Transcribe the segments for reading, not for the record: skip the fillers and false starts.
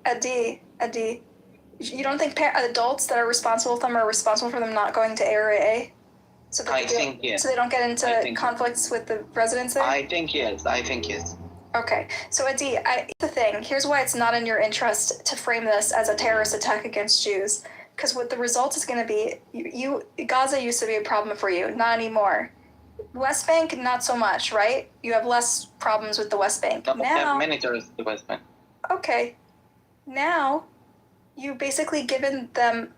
Adi, you don't think adults that are responsible for them are responsible for them not going to Area A? So yes. So they don't get into conflicts with the residents there? I think yes. Okay, so Adi, the thing, here's why it's not in your interest to frame this as a terrorist attack against Jews. Because what the result is going to be, Gaza used to be a problem for you, not anymore. West Bank, not so much, right? You have less problems with the West Bank. Now, they have many terrorists in the West Bank. Okay, now you've basically given them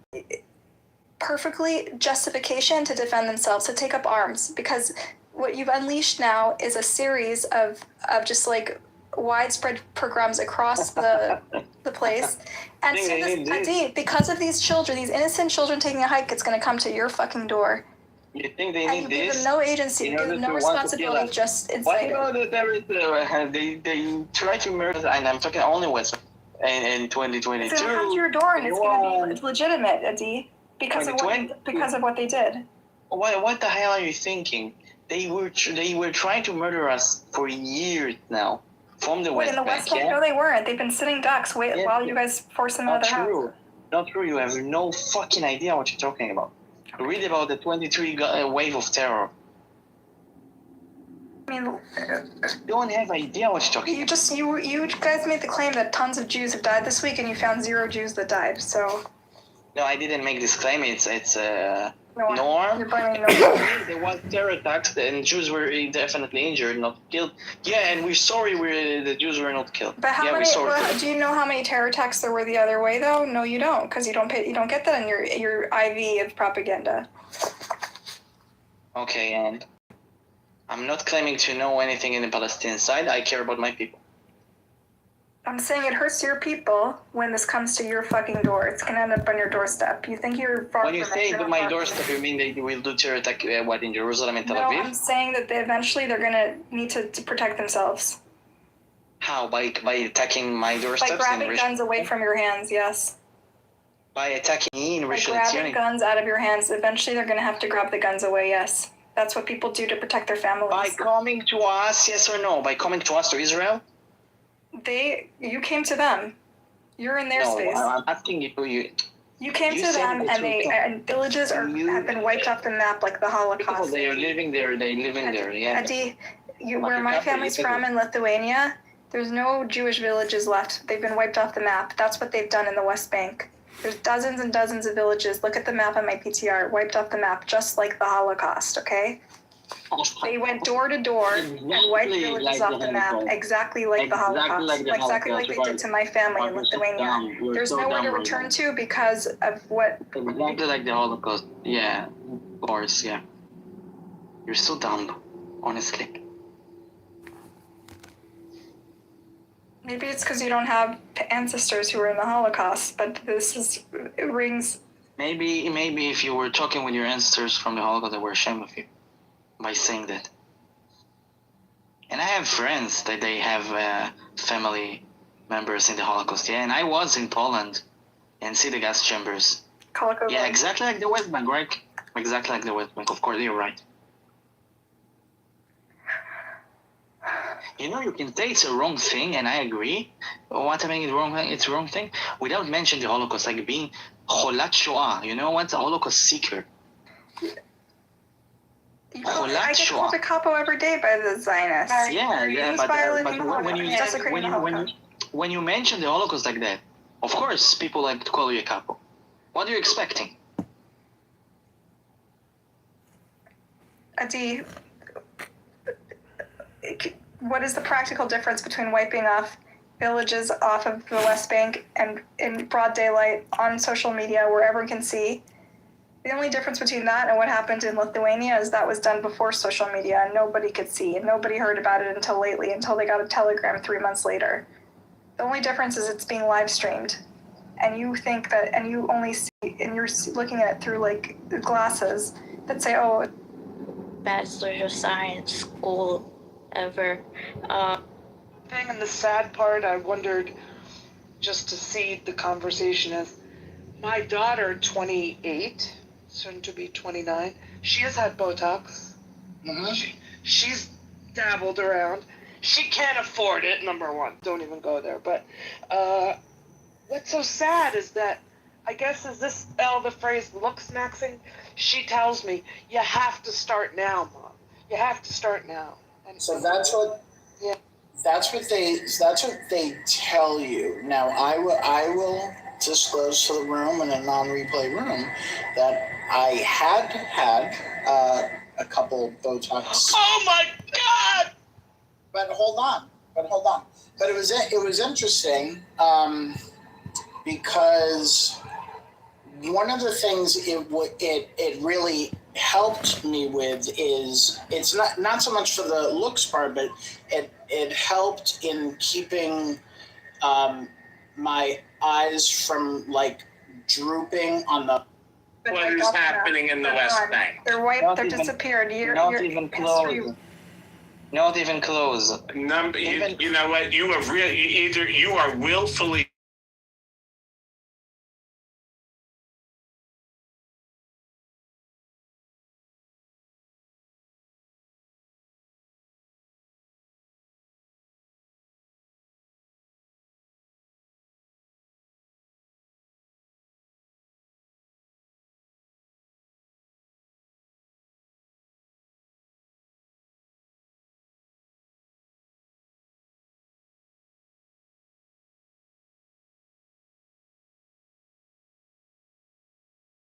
perfectly justification to defend themselves, to take up arms, because what you've unleashed now is a series of just like widespread pogroms across the place. And so because of these children, these innocent children taking a hike, it's going to come to your fucking door. You think they need this? You give them no agency, you give them no responsibility, just inside. Why do the terrorists, they try to murder, and I'm talking only West in 2022. It's going to come to your door, and it's going to be legitimate, Adi, because of what they did. What the hell are you thinking? They were trying to murder us for years now. From the West Bank. In the West Bank? No, they weren't. They've been sitting ducks while you guys forced them out of their house. Not true. You have no fucking idea what you're talking about. Okay. Read about the 23 wave of terror. I mean, you don't have idea what you're talking about. You guys made the claim that tons of Jews have died this week, and you found 0 Jews that died. So. No, I didn't make this claim. It's norm. There was terror attacks, and Jews were definitely injured, not killed. Yeah, and we're sorry the Jews were not killed. But do you know how many terror attacks there were the other way, though? No, you don't, because you don't get that in your IV of propaganda. Okay, and I'm not claiming to know anything in the Palestinian side. I care about my people. I'm saying it hurts your people when this comes to your fucking door. It's going to end up on your doorstep. You think you're far from it. When you say my doorstep, you mean they will do terror attack, in Jerusalem and Tel Aviv? No, I'm saying that eventually they're going to need to protect themselves. How? By attacking my doorsteps? By grabbing guns away from your hands, yes. By attacking me in Rishon LeZion? By grabbing guns out of your hands. Eventually they're going to have to grab the guns away, yes. That's what people do to protect their families. By coming to us, yes or no? By coming to us, to Israel? You came to them. You're in their space. No, I'm asking you. You came to them, and villages have been wiped off the map like the Holocaust. They are living there. Yeah. Adi, where my family's from in Lithuania, there's no Jewish villages left. They've been wiped off the map. That's what they've done in the West Bank. There's dozens and dozens of villages. Look at the map on my PTR. Wiped off the map, just like the Holocaust. Okay. They went door to door and wiped villages off the map, exactly like the Holocaust, exactly like they did to my family in Lithuania. There's nowhere to return to because of what. Exactly like the Holocaust. Yeah, of course. Yeah. You're so dumb, honestly. Maybe it's because you don't have ancestors who were in the Holocaust, but it rings. Maybe if you were talking with your ancestors from the Holocaust, they were ashamed of you. By saying that. And I have friends that they have family members in the Holocaust. Yeah, and I was in Poland and see the gas chambers. Yeah, exactly like the West Bank, right? Exactly like the West Bank. Of course, you're right. You can say it's a wrong thing, and I agree. What I mean is wrong. It's a wrong thing without mentioning the Holocaust, like being cholat Shoah. You know what's a Holocaust seeker? I get called a capo every day by the Zionists. But when you mention the Holocaust like that, of course people like to call you a capo. What are you expecting? Adi, what is the practical difference between wiping off villages off of the West Bank and in broad daylight on social media where everyone can see? The only difference between that and what happened in Lithuania is that was done before social media and nobody could see and nobody heard about it until they got a telegram 3 months later. The only difference is it's being live streamed. And you think that, and you only see, and you're looking at it through like glasses that say, oh. Bachelor of Science school ever. And the sad part, I wondered just to see the conversation is my daughter, 28, soon to be 29, she has had Botox. Mm-hmm. She's dabbled around. She can't afford it, number one. Don't even go there. But what's so sad is that, I guess, is this the phrase looks maxing? She tells me, you have to start now, Mom. You have to start now. And So that's what. Yeah. That's what they tell you. Now I will disclose to the room in a non-replay room that I had a couple Botox. Oh my God! But hold on. But it was interesting because one of the things it really helped me with is it's not so much for the looks part, but it helped in keeping my eyes from like drooping on the. What is happening in the West Bank? They're wiped. Not They're even- disappeared. Not even close. Not even close. You know what? You are either you are willfully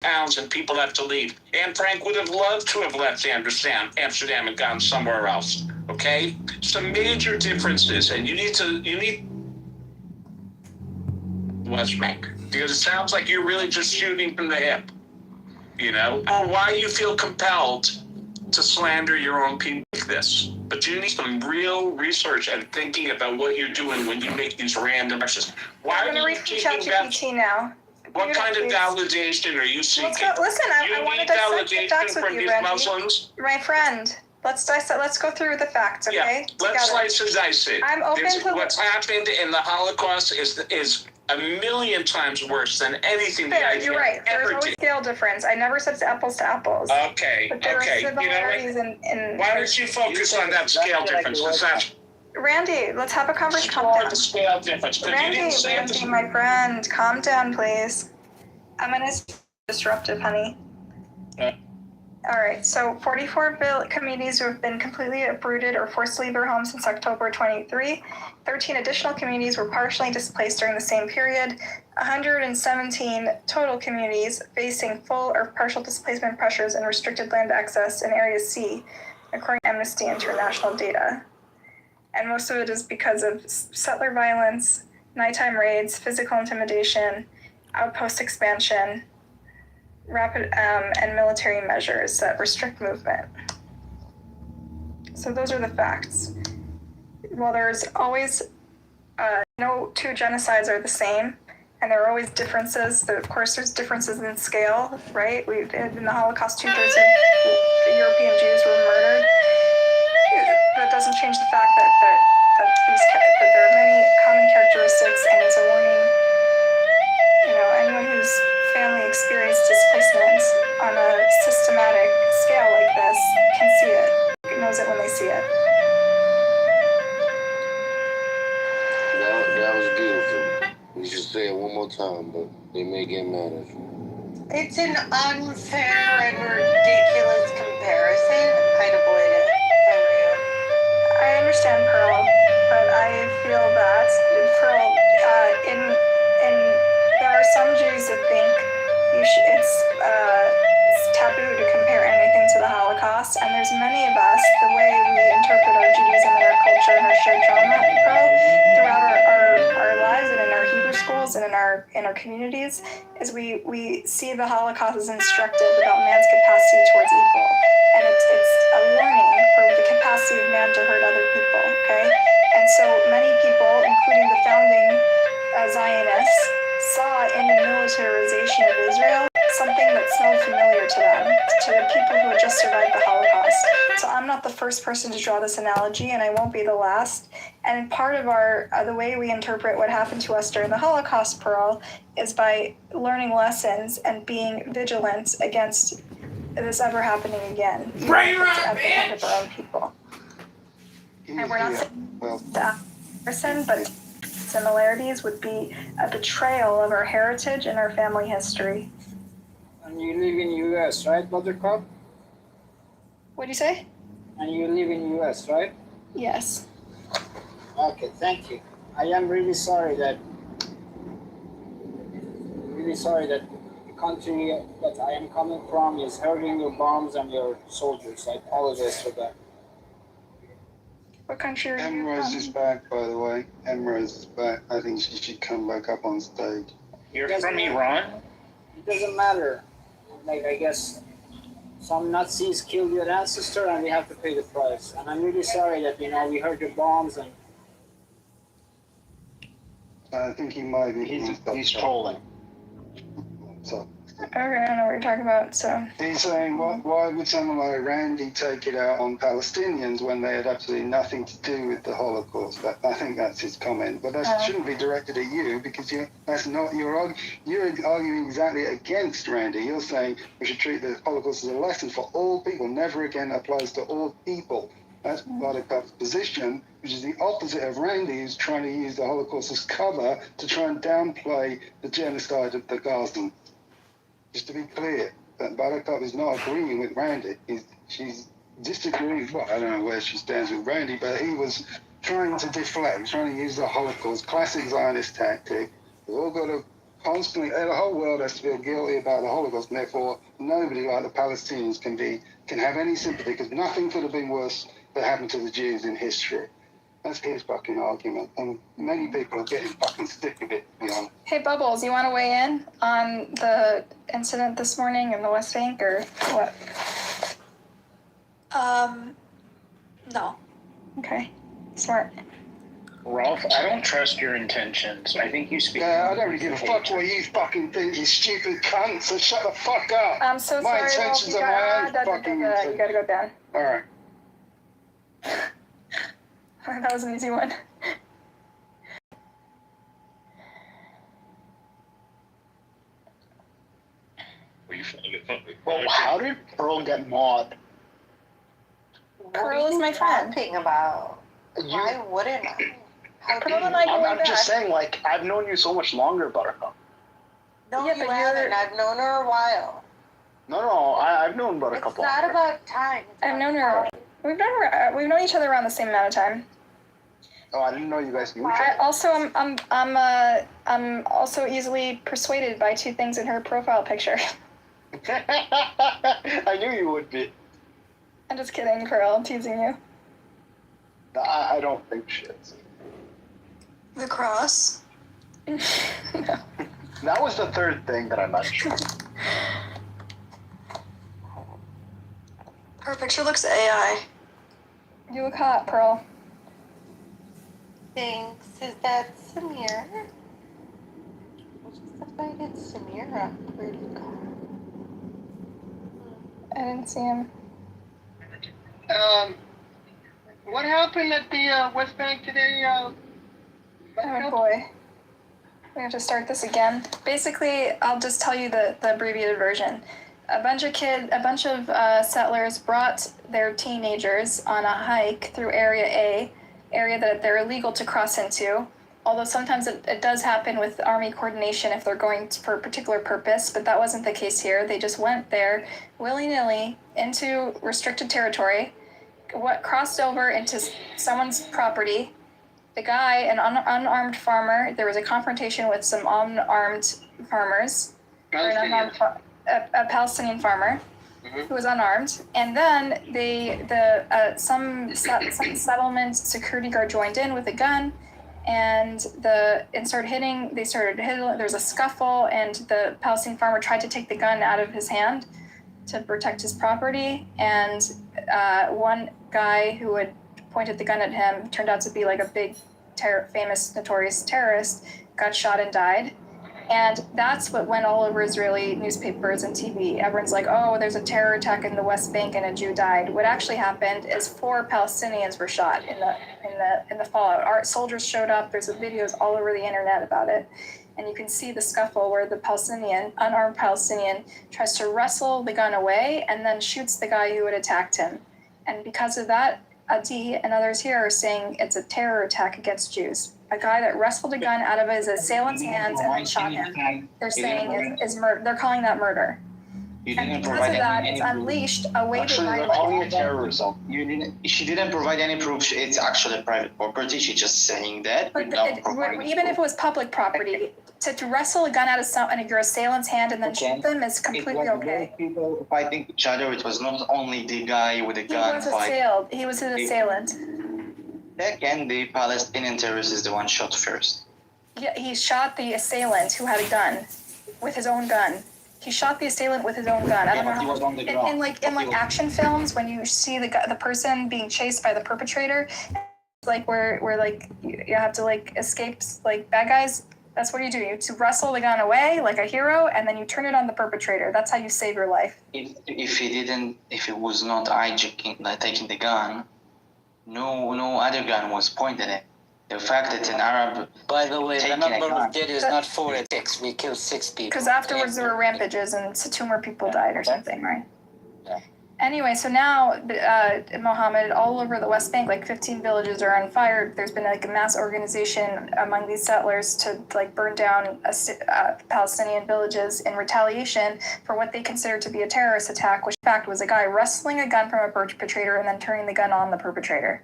pounds and people have to leave. Anne Frank would have loved to have left Amsterdam and gone somewhere else. Okay? Some major differences, and you need West Bank. Because it sounds like you're really just shooting from the hip. You know? Or why you feel compelled to slander your own people like this. But you need some real research and thinking about what you're doing when you make these random actions. Why I'm going to are you read from taking that? ChatGPT now. What kind of Please. validation are you seeking? Let's go. Listen, I want to need dissect the validation facts with from you, these Randy. Muslims? My friend, let's dissect. Let's go through the facts, okay? Yeah, let's Together. slice and dice it. I'm open to- What's happened in the Holocaust is a million times worse than anything the Fair, IDF you're right. There's ever always did. scale difference. I never said it's apples to apples. Okay. But there are You know similarities what? in Why don't you focus on that scale difference? Because that's Randy, let's have a conversation. Calm more down. the scale difference. Because you didn't say Randy, it. my friend, calm down, please. I'm gonna disruptive, honey. All right, so 44 communities who have been completely uprooted or forced to leave their homes since October 23. 13 additional communities were partially displaced during the same period. 117 total communities facing full or partial displacement pressures and restricted land access in Area C, according to Amnesty International data. And most of it is because of settler violence, nighttime raids, physical intimidation, outpost expansion, rapid and military measures that restrict movement. So those are the facts. While there's always no two genocides are the same, and there are always differences. Of course, there's differences in scale, right? In the Holocaust, 2/3 of European Jews were murdered. That doesn't change the fact that there are many common characteristics, and it's a warning. You know, anyone whose family experienced displacement on a systematic scale like this can see it, knows it when they see it. That was beautiful. You should say it one more time, but they may get mad at you. It's an unfair and ridiculous comparison. I'd avoid it if I were you. I understand, Pearl, but I feel that Pearl, there are some Jews that think it's taboo to compare anything to the Holocaust, and there's many of us, the way we interpret our Judaism and our culture and our shared trauma, Pearl, throughout our lives and in our Hebrew schools and in our communities, is we see the Holocaust as instructive about man's capacity towards evil, and it's a warning for the capacity of man to hurt other people. Okay, and so many people, including the founding Zionists, saw in the militarization of Israel something that smelled familiar to them, to the people who had just survived the Holocaust. So I'm not the first person to draw this analogy, and I won't be the last. And part of the way we interpret what happened to us during the Holocaust, Pearl, is by learning lessons and being vigilant against this ever happening again. Bring her at up, the hand of our own people. And we're not saying that person, but similarities would be a betrayal of our heritage and our family history. And you live in US, right, Buttercup? What'd you say? And you live in US, right? Yes. Okay, thank you. I am really sorry that the country that I am coming from is hurting your bombs and your soldiers. I apologize for that. What country are you Emerald is from? back, by the way. Emerald is back. I think she should come back up on stage. You're Doesn't from matter. Iran? It doesn't matter. Like, I guess some Nazis killed your ancestor and we have to pay the price. And I'm really sorry that, we heard your bombs and I think he might be. He's trolling. So Okay, I don't know what you're talking about, so. he's saying, why would someone like Randy take it out on Palestinians when they had absolutely nothing to do with the Holocaust? I think that's his comment. But that shouldn't be directed at you because you're arguing exactly against Randy. You're saying we should treat the Holocaust as a lesson for all people. Never again applies to all people. That's Buttercup's position, which is the opposite of Randy, who's trying to use the Holocaust as cover to try and downplay the genocide of the Gazans. Just to be clear, that Buttercup is not agreeing with Randy. She's disagreeing. Well, I don't know where she stands with Randy, but he was trying to deflect, trying to use the Holocaust, classic Zionist tactic. We've all got to constantly, the whole world has to feel guilty about the Holocaust, and therefore nobody like the Palestinians can have any sympathy, because nothing could have been worse that happened to the Jews in history. That's his fucking argument, and many people are getting fucking sick of it, to be honest. Hey, Bubbles, you want to weigh in on the incident this morning in the West Bank, or what? No. Okay, smart. Rolf, I don't trust your intentions. I think you speak. Yeah, I don't really give a fuck what you fucking think, you stupid cunt, so shut the fuck up. I'm so My sorry, Wolf. intentions are my own fucking You gotta go down. Alright. That was an easy one. Well, how did Pearl get Maud? Pearl is my friend. Talking about? Why wouldn't I? Pearl and I go way I'm just back. saying, like, I've known you so much longer, Buttercup. No, Yeah, you but haven't. I've known her a while. No, I've known Buttercup It's not longer. about time. It's I've about known her. quality. We've known each other around the same amount of time. Oh, I didn't know you guys knew each I other. also, I'm also easily persuaded by two things in her profile picture. I knew you would be. I'm just kidding, Pearl. I'm teasing you. I don't think shit. The cross. No. That was the third thing that I mentioned. Her picture looks AI. You look hot, Pearl. Thanks. Is that Samir? I just invited Samir up. Where'd he go? I didn't see him. what happened at the West Bank today? Oh boy. We have to start this again. Basically, I'll just tell you the abbreviated version. A bunch of settlers brought their teenagers on a hike through area that they're illegal to cross into. Although sometimes it does happen with Army coordination if they're going for a particular purpose, but that wasn't the case here. They just went there willy-nilly into restricted territory, crossed over into someone's property. The guy, an unarmed farmer, there was a confrontation with some unarmed farmers, a Palestinian farmer who was unarmed, and then some settlement security guard joined in with a gun, and started hitting. There was a scuffle, and the Palestinian farmer tried to take the gun out of his hand to protect his property, and one guy who had pointed the gun at him turned out to be like a big, famous, notorious terrorist, got shot and died. And that's what went all over Israeli newspapers and TV. Everyone's like, oh, there's a terror attack in the West Bank and a Jew died. What actually happened is 4 Palestinians were shot in the fallout. Our soldiers showed up. There's videos all over the internet about it. And you can see the scuffle where the unarmed Palestinian, tries to wrestle the gun away and then shoots the guy who had attacked him. And because of that, Adi and others here are saying it's a terror attack against Jews. a guy that wrestled a gun out of his assailant's hands and then shot him. They're saying is murder. They're calling that murder. You And didn't because provide of that, any it's proof. unleashed a way Actually, to they're calling it terrorism. She didn't provide any proof. It's actually private property. She's just saying that But without providing even proof. if it was public property, to wrestle a gun out of your assailant's hand and then shoot them is completely okay. People fighting each other. It was not only the guy with a gun fighting. He was an assailant. Second, the Palestinian terrorist is the one shot first. Yeah, he shot the assailant who had a gun with his own gun. He shot the assailant with his own gun. I don't know He was on the how. ground. In action films, when you see the person being chased by the perpetrator, like where like you have to like escape like bad guys. That's what you do. You to wrestle the gun away like a hero, and then you turn it on the perpetrator. That's how you save your life. If it was not hijacking, like taking the gun, no other gun was pointed at. The fact that an Arab. By the way, the taking number a gun, of dead is not 4, it's 6. We killed 6 people. Because afterwards there were rampages and 2 more people died or something, right? Yeah. Anyway, so now, Mohammed, all over the West Bank, like 15 villages are on fire. There's been like a mass organization among these settlers to like burn down Palestinian villages in retaliation for what they consider to be a terrorist attack, which in fact was a guy wrestling a gun from a perpetrator and then turning the gun on the perpetrator.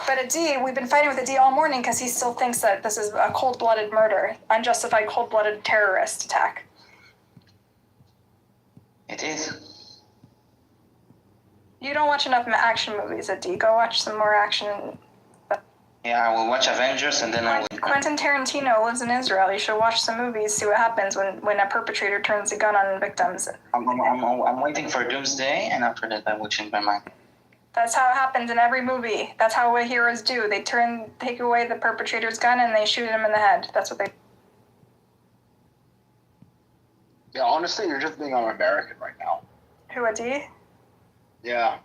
But Adi, we've been fighting with Adi all morning because he still thinks that this is a cold-blooded murder, unjustified cold-blooded terrorist attack. It is. You don't watch enough action movies, Adi. Go watch some more action. Yeah, I will watch Avengers and then I will. Quentin Tarantino lives in Israel. You should watch some movies, see what happens when a perpetrator turns a gun on victims. I'm waiting for Doomsday, and after that I will change my mind. That's how it happens in every movie. That's how what heroes do. They take away the perpetrator's gun and they shoot him in the head. That's what they. Yeah, honestly, you're just being un-American right now. Who, Adi? Yeah.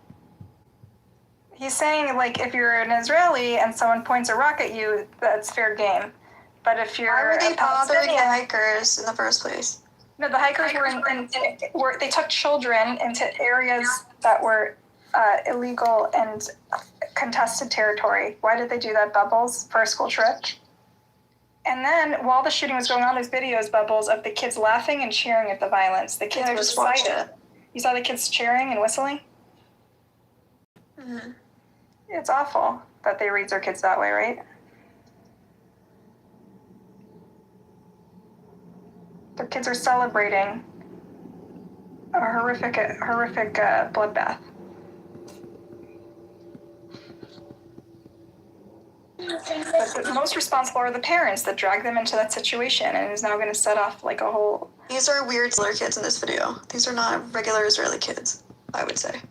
He's saying, like, if you're an Israeli and someone points a rock at you, that's fair game. But if you're Why were they a bothering the Palestinian, hikers in the first place? no, the hikers were they took children into areas that were illegal and contested territory. Why did they do that, Bubbles, for a school trip? And then, while the shooting was going on, there's videos, Bubbles, of the kids laughing and cheering at the violence. The kids I were just watched excited. You saw the kids cheering and whistling? Mm-hmm. It's awful that they raise their kids that way, right? Their kids are celebrating a horrific bloodbath. But the most responsible are the parents that drag them into that situation and is now going to set off like a whole... These are weird Hitler kids in this video. These are not regular Israeli kids, I would say.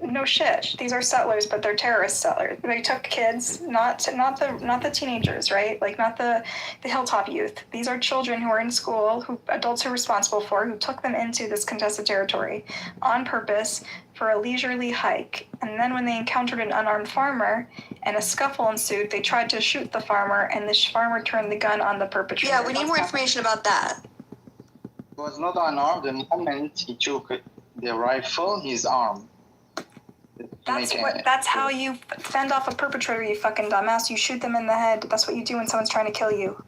No shit. These are settlers, but they're terrorist settlers. They took kids, not the teenagers, right? Like not the hilltop youth. These are children who are in school, who adults are responsible for, who took them into this contested territory on purpose for a leisurely hike. And then when they encountered an unarmed farmer and a scuffle ensued, they tried to shoot the farmer, and the farmer turned the gun on the perpetrator. Yeah, we need more information about that. He was not unarmed. The moment he took the rifle, he's armed. That's how you fend off a perpetrator, you fucking dumbass. You shoot them in the head. That's what you do when someone's trying to kill you.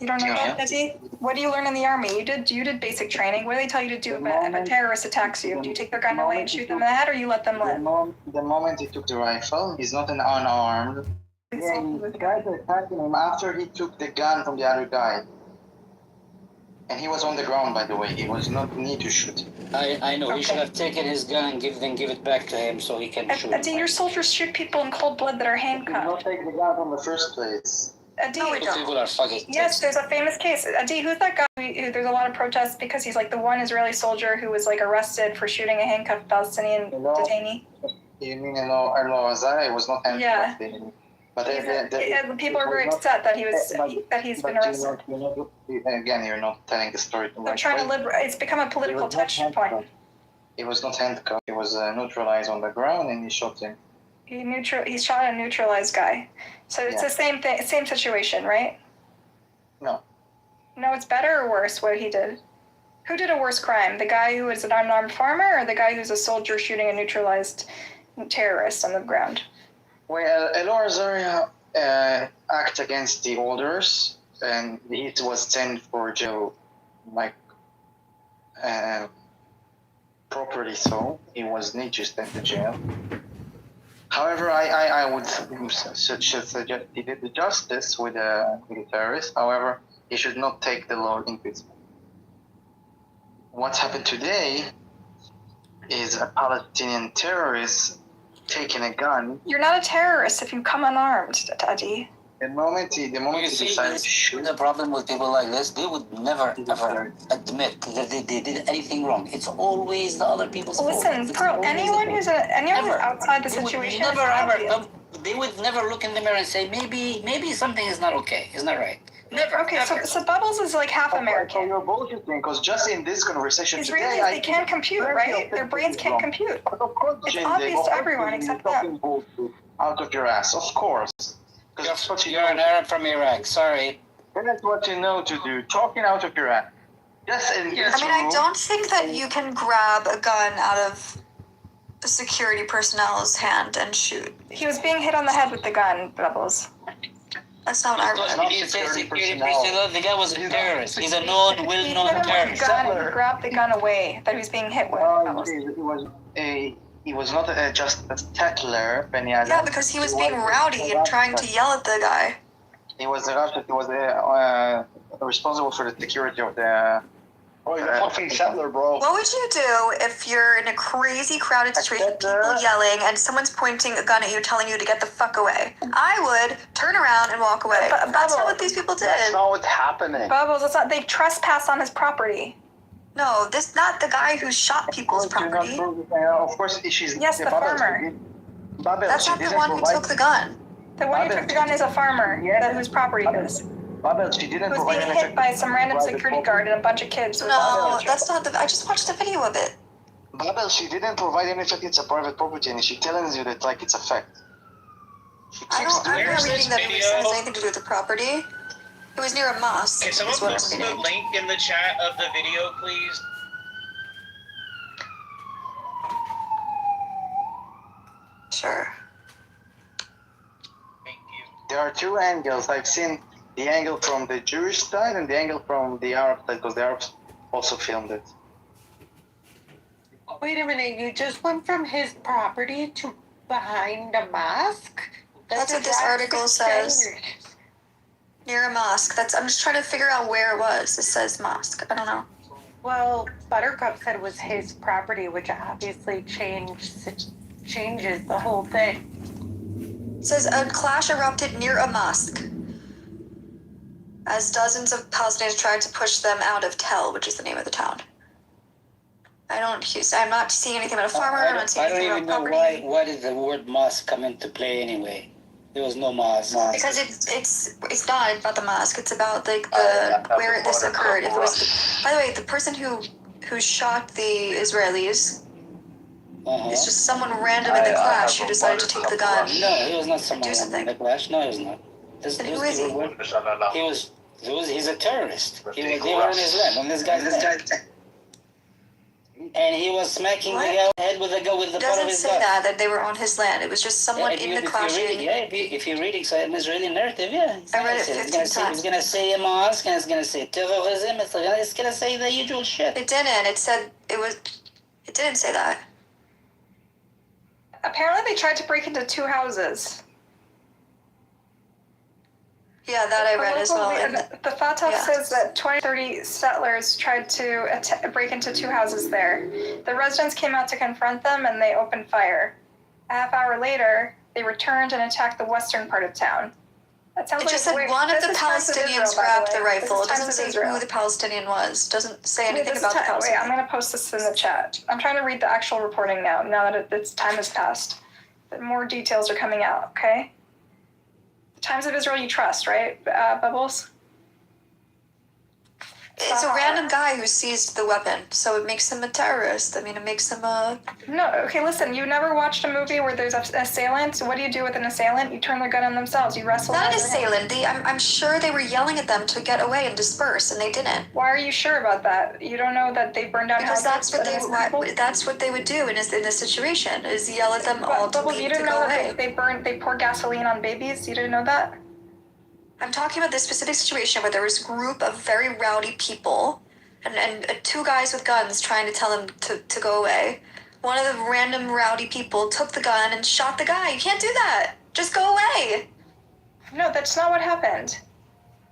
You don't know that, Desi? What do you learn in the army? You did basic training. What do they tell you to do if a terrorist attacks you? Do you take their gun away and shoot them in the head, or you let them live? The moment he took the rifle, he's not an unarmed. Yeah, the guy that attacked him after he took the gun from the other guy. And he was on the ground, by the way. He was not need to shoot. I know. Okay. He should have taken his gun and give it back to him so he can shoot. Your soldiers shoot people in cold blood that are handcuffed. He did not take the gun from the first place. No, we don't. People are fucking yes, there's a famous case. Adi, who's that guy who there's a lot of protests because he's like the one Israeli soldier who was like arrested for shooting a handcuffed Palestinian detainee? You mean Elo Azari was not handcuffed? Yeah. But people are very upset that he's been arrested. Again, you're not telling the story. They're trying to liberate. It's become a political touch point. He was not handcuffed. He was neutralized on the ground, and he shot him. He shot a neutralized guy. So it's the same thing, same situation, right? No. No, it's better or worse what he did? Who did a worse crime? The guy who was an unarmed farmer, or the guy who's a soldier shooting a neutralized terrorist on the ground? Well, Elor Azaria act against the orders, and it was sent for jail, like properly. So he was not just sent to jail. However, I would suggest he did the justice with the terrorists. However, he should not take the law into his. What's happened today is a Palestinian terrorist taking a gun. You're not a terrorist if you come unarmed, Daddy. The moment he decided to shoot. The problem with people like this, they would never ever admit that they did anything wrong. It's always the other people's fault. Listen, anyone who's outside the situation is obvious. They would never look in the mirror and say, maybe something is not okay, it's not right. Never. Okay, so Bubbles is like half American. So you're bullshitting because just in this conversation Israelis, today, they can't compute, right? Their brains can't compute. But of course, it's obvious to everyone except them. Out of your ass, of course. You're an Arab from Iraq, sorry. That's what you know to do, talking out of your ass. I don't think that you can grab a gun out of a security personnel's hand and shoot. He was being hit on the head with the gun, Bubbles. That's not what I read. The guy was a terrorist. He's a well-known terrorist. He grabbed the gun away that he was being hit with. He was not just a tattler, Yeah, because he was being rowdy and trying to yell at the guy. He was responsible for the security of the. Oh, you're a fucking settler, bro. What would you do if you're in a crazy crowded situation, people yelling, and someone's pointing a gun at you, telling you to get the fuck away? I would turn around and walk away. That's not what these people did. That's not what's happening. Bubbles, that's not. They trespassed on his property. No, this is not the guy who shot people's property. Of course, she's. Yes, the farmer. That's not the one who took the gun. The one who took the gun is a farmer, whose property it is. She didn't who was being hit by some random security guard and a bunch of kids. No, that's not the. I just watched the video of it. Babel, she didn't provide any fact it's a private property, and she tells you that like it's a fact. I don't remember reading that it has anything to do with the property. It was near a mosque. Can someone post the link in the chat of the video, please? Sure. Thank you. There are two angles. I've seen the angle from the Jewish side and the angle from the Arab side, because the Arabs also filmed it. Wait a minute, you just went from his property to behind a mosque? That's what this article says. Near a mosque. I'm just trying to figure out where it was. It says mosque. I don't know. Well, Buttercup said it was his property, which obviously changes the whole thing. It says a clash erupted near a mosque as dozens of Palestinians tried to push them out of Tel, which is the name of the town. I'm not seeing anything about a farmer. I'm not seeing anything about property. I don't even know why did the word mosque come into play anyway. There was no mosque. Because it's not about the mosque. It's about like where this occurred. If it was by the way, the person who shot the Israelis. It's just someone random in the clash who decided to take the gun. No, it was not someone in the clash. No, it was not. Then who is he? He's a terrorist. They were on his land, on this guy's land. And he was smacking the guy head with the gun with the butt of his gun. It doesn't say that they were on his land. It was just someone in the clash. If you're reading an Israeli narrative, I read it 15 times. It's going to say a mosque, and it's going to say terrorism, it's going to say the usual shit. It didn't. It didn't say that. Apparently they tried to break into two houses. Yeah, that I read as well. The Fatah says that 20-30 settlers tried to break into two houses there. The residents came out to confront them and they opened fire. A half hour later, they returned and attacked the western part of town. That sounds it just said one of the Palestinians grabbed the rifle. It doesn't say who the Palestinian was. It doesn't say anything about the Palestinian. Wait, I'm going to post this in the chat. I'm trying to read the actual reporting now that its time has passed. But more details are coming out, okay? Times of Israel you trust, right, Bubbles? It's a random guy who seized the weapon, so it makes him a terrorist. I mean, it makes him a... No, okay, listen, you never watched a movie where there's an assailant? What do you do with an assailant? You turn their gun on themselves, you wrestle Not an them. assailant. I'm sure they were yelling at them to get away and disperse, and they didn't. Why are you sure about that? You don't know that they burned down because houses? that's what they would do in this situation, is yell at them all to leave, you to didn't go know away. that they pour gasoline on babies? You didn't know that? I'm talking about this specific situation where there was a group of very rowdy people and two guys with guns trying to tell them to go away. One of the random rowdy people took the gun and shot the guy. You can't do that. Just go away. No, that's not what happened.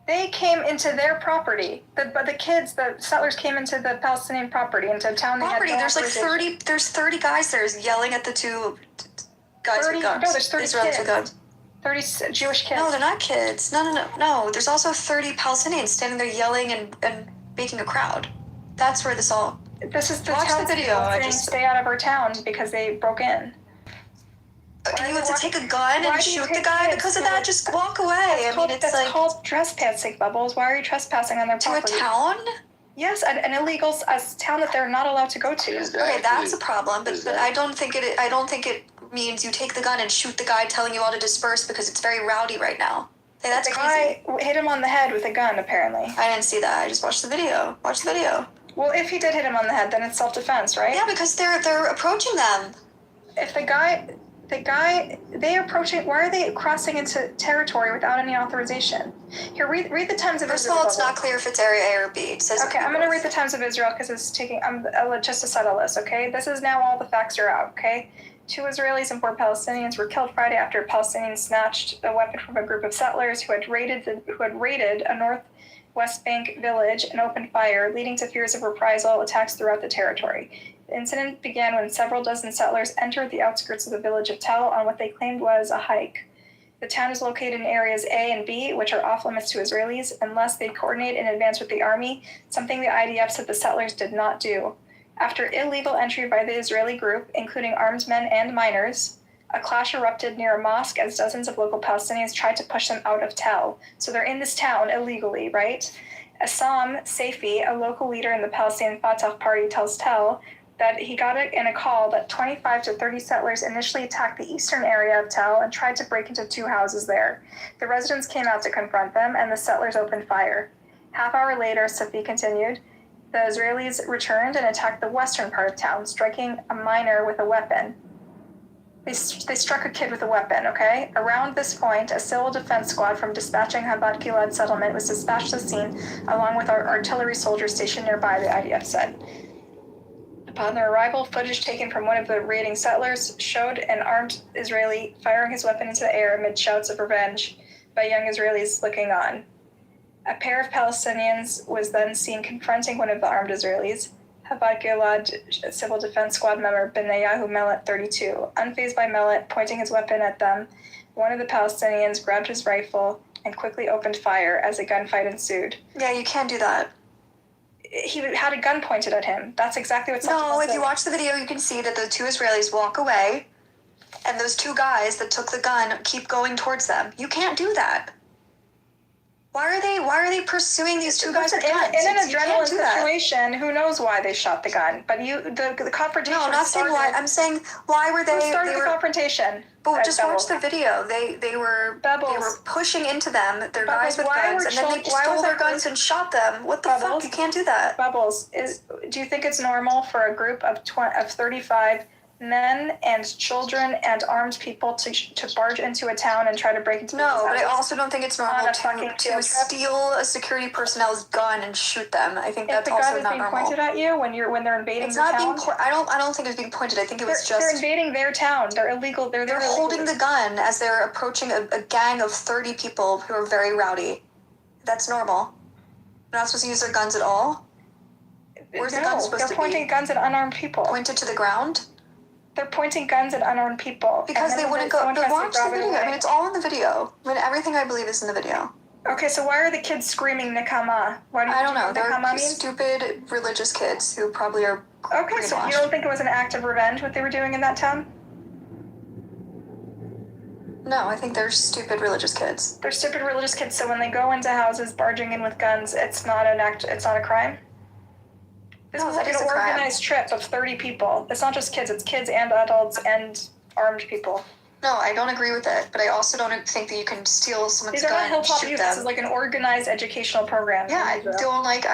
They came into their property. The settlers came into the Palestinian property, into a town. There's like 30 guys there yelling at the two guys with guns. No, there's 30 Israelis kids. with guns. 30 Jewish kids. No, they're not kids. No. There's also 30 Palestinians standing there yelling and making a crowd. That's where this all... This is the Watch town the video. saying stay out of our town because they broke in. You have to take a gun and shoot the guy because of that? Just walk away. That's called trespassing, Bubbles. Why are you trespassing on their property? To a town? Yes, an illegal town that they're not allowed to go to. Okay, that's a problem, but I don't think it means you take the gun and shoot the guy telling you all to disperse because it's very rowdy right now. Hey, that's crazy. The guy hit him on the head with a gun, apparently. I didn't see that. I just watched the video. Watch the video. Well, if he did hit him on the head, then it's self-defense, right? Yeah, because they're approaching them. If why are they crossing into territory without any authorization? Here, read the Times of Israel. First of all, it's not clear if it's area A or B. It says okay, I'm going to read the Times of Israel because it's taking, just to settle this, okay? This is now all the facts are out, okay? 2 Israelis and 4 Palestinians were killed Friday after Palestinians snatched a weapon from a group of settlers who had raided a Northwest Bank village and opened fire, leading to fears of reprisal attacks throughout the territory. The incident began when several dozen settlers entered the outskirts of the village of Tel on what they claimed was a hike. The town is located in areas A and B, which are off limits to Israelis, unless they coordinate in advance with the army, something the IDF said the settlers did not do. After illegal entry by the Israeli group, including armed men and miners, a clash erupted near a mosque as dozens of local Palestinians tried to push them out of Tel. So they're in this town illegally, right? Assam Saifi, a local leader in the Palestinian Fatah party, tells Tel that he got it in a call that 25 to 30 settlers initially attacked the eastern area of Tel and tried to break into 2 houses there. The residents came out to confront them, and the settlers opened fire. Half-hour later, Safi continued, the Israelis returned and attacked the western part of town, striking a miner with a weapon. They struck a kid with a weapon, okay? Around this point, a civil defense squad from dispatching Habat Gilad settlement was dispatched to the scene, along with our artillery soldiers stationed nearby, the IDF said. Upon their arrival, footage taken from one of the raiding settlers showed an armed Israeli firing his weapon into the air amid shouts of revenge by young Israelis looking on. A pair of Palestinians was then seen confronting one of the armed Israelis, Habat Gilad Civil Defense Squad member Benayahu Mellet, 32. Unfazed by Mellet pointing his weapon at them, one of the Palestinians grabbed his rifle and quickly opened fire as a gunfight ensued. Yeah, you can't do that. He had a gun pointed at him. That's exactly what's No, if you watch the video, you can see that the 2 Israelis walk away, and those 2 guys that took the gun keep going towards them. You can't do that. Why are they pursuing these 2 guys with guns? In an adrenaline situation, who knows why they shot the gun? But the confrontation. No, I'm not saying why. I'm saying why were they? Who started the confrontation? But just watch the video. They were pushing into them. They're guys with guns, and then they stole their guns and shot them. What the fuck? You can't do that. Bubbles, do you think it's normal for a group of 35 men and children and armed people to barge into a town and try to break into No, but I also don't think it's normal to steal a security personnel's gun and shoot them. I think that's also not normal. If the gun is being pointed at you when they're invading your town? I don't think it was being pointed. I think it was they're invading their town. They're illegal. They're holding the gun as they're approaching a gang of 30 people who are very rowdy. That's normal. They're not supposed to use their guns at all? Where's the gun supposed to be? They're pointing guns at unarmed people. Pointed to the ground? They're pointing guns at unarmed people. Because they wouldn't go. But watch the video. I mean, it's all in the video. I mean, everything I believe is in the video. Okay, so why are the kids screaming Nekama? I don't know. They're stupid religious kids who probably are. Okay, so you don't think it was an act of revenge what they were doing in that town? No, I think they're stupid religious kids. They're stupid religious kids, so when they go into houses barging in with guns, it's not a crime? This was like an organized trip of 30 people. It's not just kids, it's kids and adults and armed people. No, I don't agree with it, but I also don't think that you can steal someone's These are gun not and hilltop shoot youth. them. This is like an organized educational program. Yeah, I don't like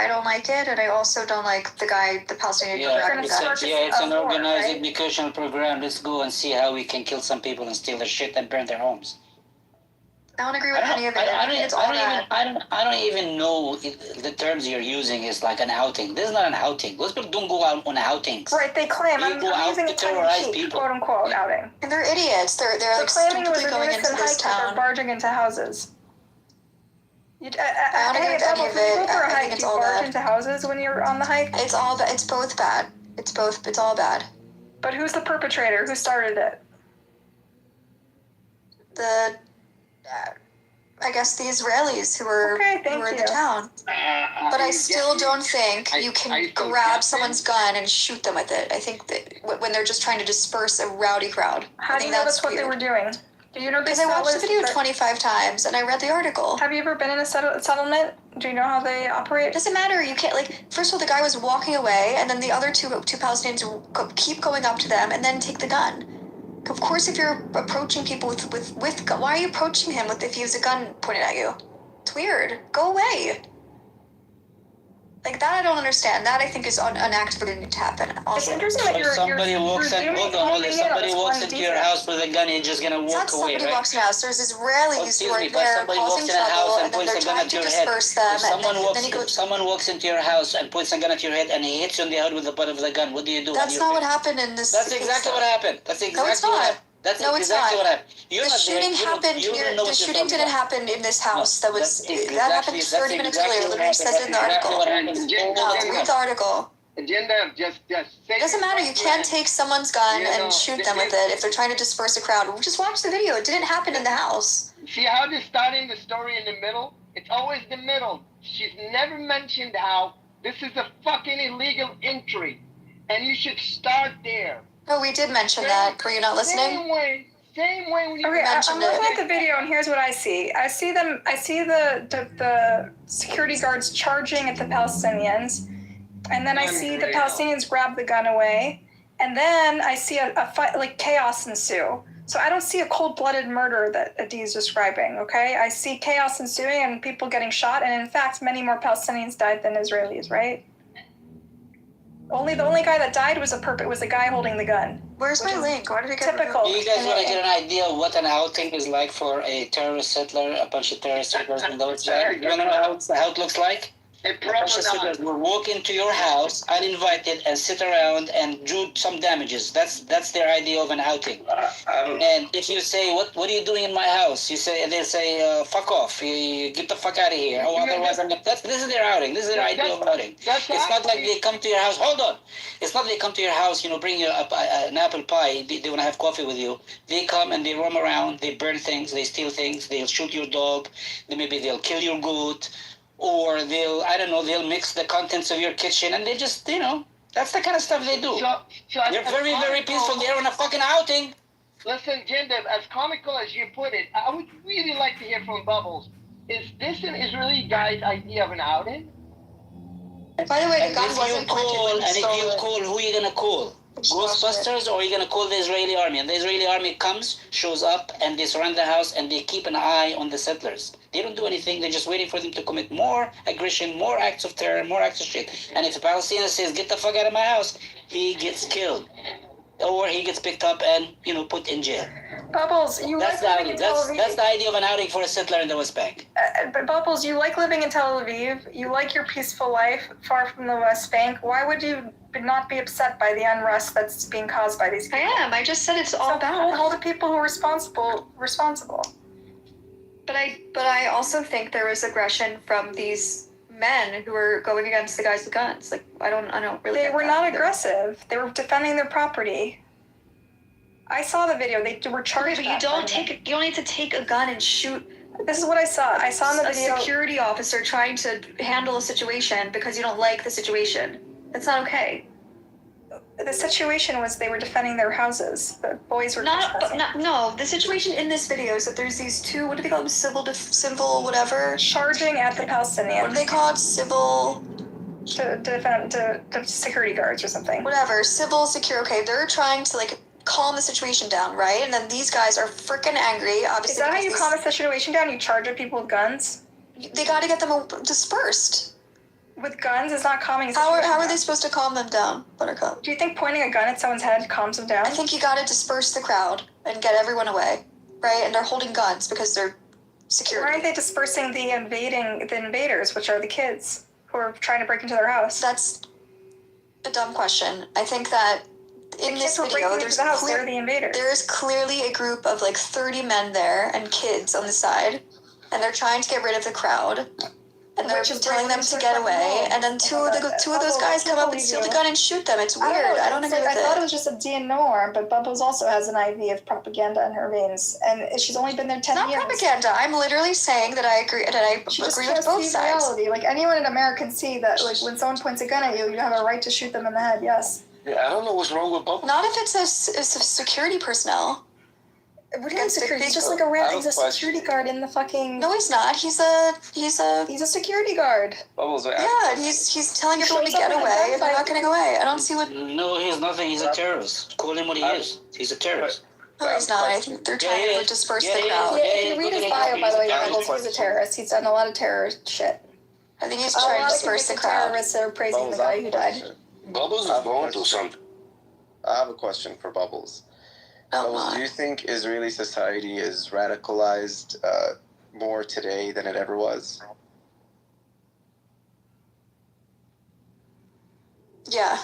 it, and I also don't like the Palestinian guy grabbing the gun. It's an organized educational program. Let's go and see how we can kill some people and steal their shit and burn their homes. I don't agree with any of it. I don't even know if the terms you're using is like an outing. This is not an outing. Those people don't go out on outings. Right, they claim. They go out to terrorize people. Quote unquote outing. And they're idiots. They're like claiming it was stupidly an going into innocent this hike that town. they're barging into houses. I don't agree with any of When you it. go for a I hike, think it's you all barge bad. into houses when you're on the hike? It's both bad. It's all bad. But who's the perpetrator? Who started it? I guess the Israelis who were in the town. But I still don't think you can grab someone's gun and shoot them with it. I think that when they're just trying to disperse a rowdy crowd. How do you know that's what they were doing? Do you know because I watched the video 25 times and I read the article. Have you ever been in a settlement? Do you know how they operate? Doesn't matter. You can't first of all, the guy was walking away, and then the other two Palestinians keep going up to them and then take the gun. Of course, if you're approaching people with why are you approaching him if he has a gun pointed at you? It's weird. Go away. Like that, I don't understand. That I think is an act that didn't happen. Also, it's interesting that you're somebody walks in. Hold on. If somebody walks into your house with a gun, you're just gonna walk away, right? Somebody walks in the house. There's Israelis who are there causing trouble, and then they're trying to disperse them. If someone walks into your house and points a gun at your head and he hits you in the head with the butt of the gun, what do you do? That's not what happened in this. That's exactly what happened. That's exactly what happened. That's exactly what happened. The shooting happened here. The shooting didn't happen in this house. That happened 30 minutes earlier. It literally says it in the article. Read the article. Agenda, just it doesn't matter. You can't take someone's gun and shoot them with it if they're trying to disperse a crowd. Just watch the video. It didn't happen in the house. See how they're starting the story in the middle? It's always the middle. She's never mentioned how this is a fucking illegal entry, and you should start there. Oh, we did mention that. Were you not listening? Same way when you I'm looking at the video, and here's what I see. I see the security guards charging at the Palestinians, and then I see the Palestinians grab the gun away, and then I see a fight, like chaos ensue. So I don't see a cold-blooded murder that Adi is describing, okay? I see chaos ensuing and people getting shot, and in fact, many more Palestinians died than Israelis, right? The only guy that died was the guy holding the gun. Where's my link? Why did it get typical? Do you guys want to get an idea of what an outing is like for a terrorist settler, a bunch of terrorist settlers in those lands? You want to know how it looks like? A bunch of settlers will walk into your house uninvited and sit around and do some damages. That's their idea of an outing. And if you say, what are you doing in my house? They'll say, fuck off. You get the fuck out of here. Oh, otherwise, this is their outing. This is their idea of outing. It's not like they come to your house. Hold on. It's not they come to your house, bring you an apple pie. They want to have coffee with you. They come and they roam around. They burn things. They steal things. They'll shoot your dog. Maybe they'll kill your goat. Or they'll mix the contents of your kitchen, and they just, that's the kind of stuff they do. They're very, very peaceful. They're on a fucking outing. Listen, Jinder, as comical as you put it, I would really like to hear from Bubbles. Is this an Israeli guy's idea of an outing? By the way, the gun wasn't pointed. And if you call, who are you going to call? Ghostbusters, or are you going to call the Israeli army? And the Israeli army shows up, and they surround the house, and they keep an eye on the settlers. They don't do anything. They're just waiting for them to commit more aggression, more acts of terror, more acts of shit. And if a Palestinian says, get the fuck out of my house, he gets killed. Or he gets picked up and, put in jail. Bubbles, That's the idea of an outing for a settler in the West Bank. But Bubbles, you like living in Tel Aviv. You like your peaceful life far from the West Bank. Why would you not be upset by the unrest that's being caused by these people? I am. I just said it's all bad. Hold the people who are responsible. But I also think there was aggression from these men who were going against the guys with guns. Like I don't really. They were not aggressive. They were defending their property. I saw the video. They were charged. But you don't need to take a gun and shoot. This is what I saw. I saw in the video a security officer trying to handle a situation because you don't like the situation. That's not okay. The situation was they were defending their houses. The boys were No. The situation in this video is that there's these two, what do they call them, civil whatever, charging at the Palestinians. What do they call it? Civil to defend to security guards or something. Whatever, civil secure. Okay, they're trying to like calm the situation down, right? And then these guys are freaking angry. Obviously, is that how you calm the situation down? You charge at people with guns? They got to get them dispersed. With guns is not calming. How are they supposed to calm them down, Buttercup? Do you think pointing a gun at someone's head calms them down? I think you got to disperse the crowd and get everyone away, right? And they're holding guns because they're security. Why aren't they dispersing the invaders, which are the kids who are trying to break into their house? That's a dumb question. I think that in this video, there is clearly a group of like 30 men there and kids on the side, and they're trying to get rid of the crowd. And they're just telling them to get away, and then two of those guys come up and steal the gun and shoot them. It's weird. I don't agree with it. I thought it was just a DNR, but Bubbles also has an IV of propaganda in her veins, and she's only been there 10 years. It's not propaganda. I'm literally saying that I agree. That I agree with both sides. Reality. Like anyone in America can see that, like when someone points a gun at you, you have a right to shoot them in the head. Yes. Yeah, I don't know what's wrong with Bubbles. Not if it's a security personnel. What do you mean security? He's just like a random. He's a security guard in the fucking. No, he's not. He's a security guard. Bubbles. Yeah, he's telling everyone to get away, and they're not getting away. I don't see what. No, he's nothing. He's a terrorist. Call him what he is. He's a terrorist. No, he's not. I think they're trying to disperse the crowd. If you read his bio, by the way, he's a terrorist. He's done a lot of terror shit. I think he's trying to disperse the crowd. Terrorists are praising the guy who died. Bubbles is going through something. I have a question for Bubbles. Bubbles, do you think Israeli society is radicalized more today than it ever was? Yeah.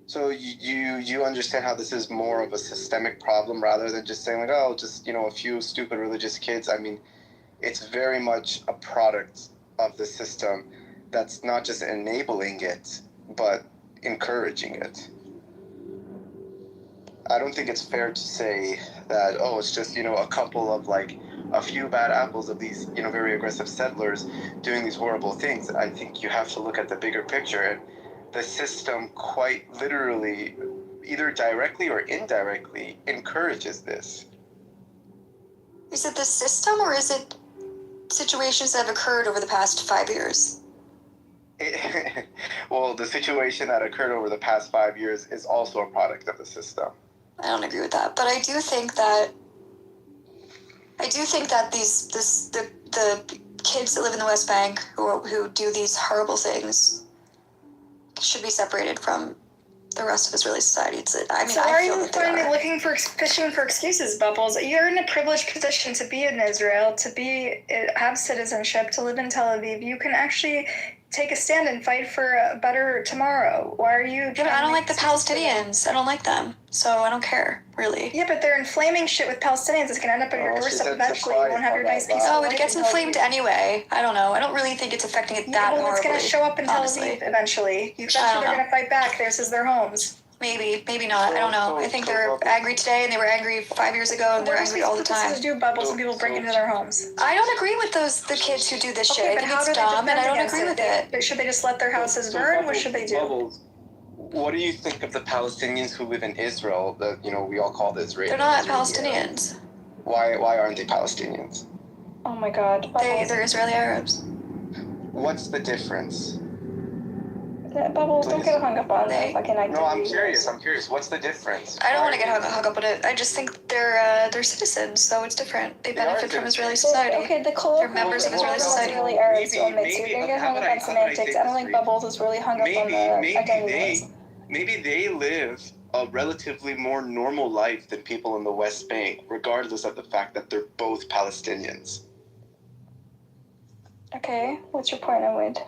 So you understand how this is more of a systemic problem rather than just saying like, oh, just, a few stupid religious kids. I mean, it's very much a product of the system that's not just enabling it, but encouraging it. I don't think it's fair to say that, oh, it's just, a couple of like a few bad apples of these, very aggressive settlers doing these horrible things. I think you have to look at the bigger picture, and the system quite literally, either directly or indirectly, encourages this. Is it the system, or is it situations that have occurred over the past 5 years? Well, the situation that occurred over the past 5 years is also a product of the system. I don't agree with that, but I do think that the kids that live in the West Bank who do these horrible things should be separated from the rest of Israeli society. Are you fishing for excuses, Bubbles? You're in a privileged position to be in Israel, have citizenship, to live in Tel Aviv. You can actually take a stand and fight for a better tomorrow. Why are you? Yeah, but I don't like the Palestinians. I don't like them, so I don't care, really. Yeah, but they're inflaming shit with Palestinians. It's gonna end up on your doorstep eventually. You won't have your nice piece. Oh, it gets inflamed anyway. I don't know. I don't really think it's affecting it that horribly. It's gonna show up in Tel Aviv eventually. Eventually, they're gonna fight back. This is their homes. Maybe not. I don't know. I think they're angry today, and they were angry 5 years ago, and they're angry all the time. Do Bubbles when people break into their homes? I don't agree with the kids who do this shit. I think it's dumb, and I don't agree with it. Should they just let their houses burn? What should they do? Bubbles, what do you think of the Palestinians who live in Israel that, we all call the Israelis? They're not Palestinians. Why aren't they Palestinians? Oh my God. They're Israeli Arabs. What's the difference? Bubbles, don't get hung up on it. No, I'm curious. What's the difference? I don't want to get hung up on it. I just think they're citizens, so it's different. They benefit from Israeli society. Okay, they're members of Israeli society. Israeli Arabs so you're gonna get hung up on semantics. I don't think Bubbles is really hung up on the identity. Maybe they live a relatively more normal life than people in the West Bank, regardless of the fact that they're both Palestinians. Okay, what's your point, Awid?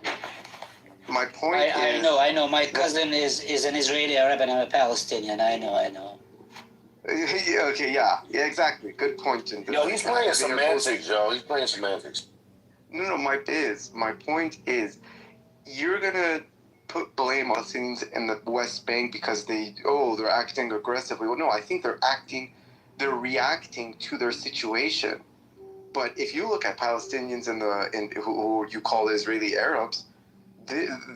My point I know. My cousin is an Israeli Arab and I'm a Palestinian. I know. Okay, yeah, exactly. Good point. He's playing semantics, Joe. He's playing semantics. No, my point is, you're gonna put blame on Palestinians in the West Bank because they're acting aggressively. Well, no, I think they're reacting to their situation. But if you look at Palestinians who you call Israeli Arabs,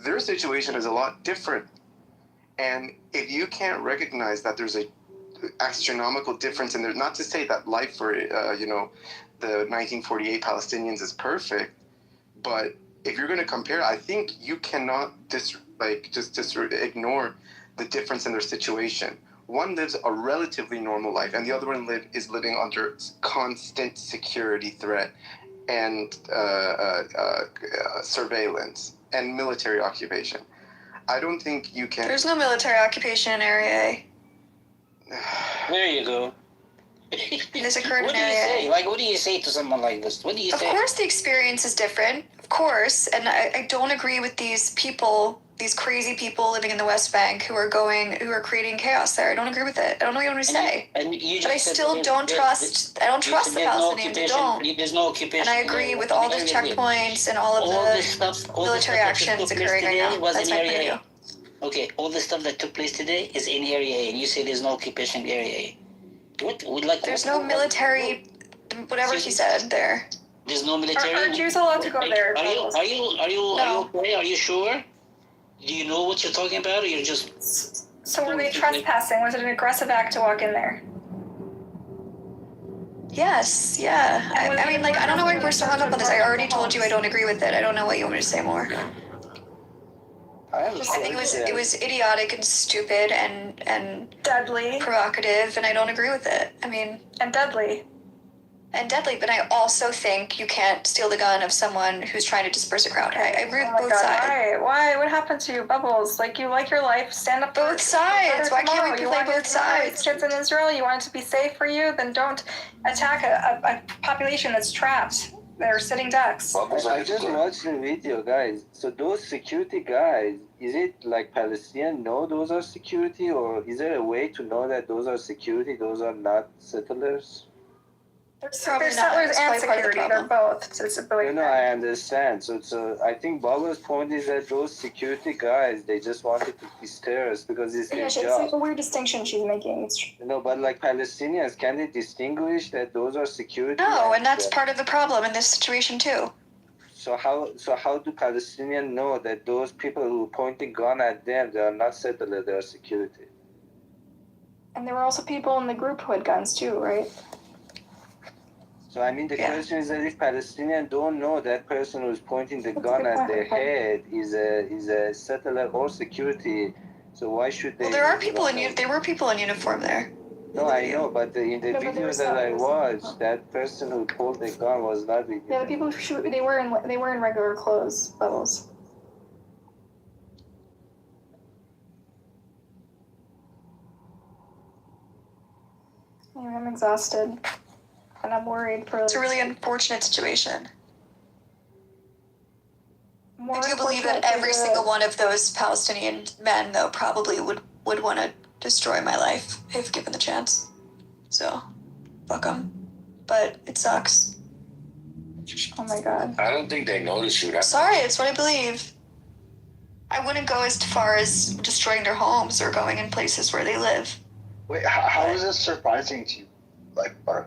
their situation is a lot different. And if you can't recognize that there's a astronomical difference, and there's not to say that life for the 1948 Palestinians is perfect, but if you're going to compare, I think you cannot just ignore the difference in their situation. One lives a relatively normal life, and the other one is living under constant security threat and surveillance and military occupation. I don't think you can. There's no military occupation in Area A. There you go. This occurred What in do you Area say? A. Like, what do you say to someone like this? What do you say? Of course the experience is different. Of course. And I don't agree with these people, these crazy people living in the West Bank who are creating chaos there. I don't agree with it. I don't know what you want me to say. And you But I still don't trust the Palestinians. I don't. There's no occupation. And I agree with all these checkpoints and all of the military actions occurring right now. That's my point of view. Okay, all the stuff that took place today is in Area A, and you say there's no occupation in Area A. There's no military, whatever she said there. There's no military. Are Jews allowed to go there? Are you okay? Are you sure? Do you know what you're talking about, or you're just? So were they trespassing? Was it an aggressive act to walk in there? Yes, yeah. I mean, like, I don't know why we're so hung up on this. I already told you I don't agree with it. I don't know what you want me to say more. I think it was idiotic and stupid and deadly, provocative, and I don't agree with it. I mean, and deadly. But I also think you can't steal the gun of someone who's trying to disperse a crowd. I agree with both sides. Why? What happened to you, Bubbles? Like, you like your life, stand up. Both sides. Why can't we play both sides? Kids in Israel, you want it to be safe for you, then don't attack a population that's trapped. They're sitting ducks. I just watched the video, guys. So those security guys, is it like Palestinians know those are security, or is there a way to know that those are security, those are not settlers? They're settlers and security. They're both. No, I understand. So I think Barbara's point is that those security guys, they just wanted to disturb us because it's their job. It's like a weird distinction she's making. But like Palestinians, can they distinguish that those are security? No, and that's part of the problem in this situation too. So how do Palestinians know that those people who pointing gun at them, they are not settlers, they are security? And there were also people in the group who had guns too, right? So I mean, the question is that if Palestinians don't know that person who's pointing the gun at their head is a settler or security, so why should they? Well, there were people in uniform there. No, I know, but in the video that I watched, that person who pulled the gun was not with. Yeah, the people who shoot, they were in regular clothes, Bubbles. Anyway, I'm exhausted. And I'm worried for. It's a really unfortunate situation. I do believe that every single one of those Palestinian men, though, probably would want to destroy my life if given the chance. So, fuck them. But it sucks. Oh my god. I don't think they notice you. Sorry, it's what I believe. I wouldn't go as far as destroying their homes or going in places where they live. Wait, how is this surprising to you?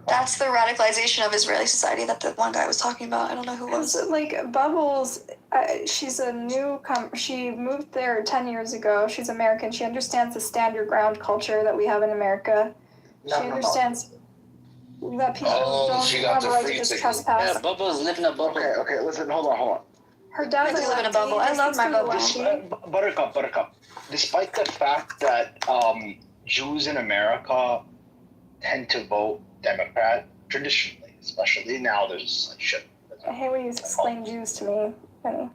That's the radicalization of Israeli society that the one guy was talking about. I don't know who it was. Like, Bubbles, she's a newcomer. She moved there 10 years ago. She's American. She understands the stand your ground culture that we have in America. She understands that people don't have a right to just trespass. Yeah, Bubbles living a bubble. Okay, listen, hold on. Her dad doesn't live in a bubble. I love my bubble. Buttercup. Despite the fact that Jews in America tend to vote Democrat traditionally, especially now. There's like shit. I hate when you explain Jews to me, Penny.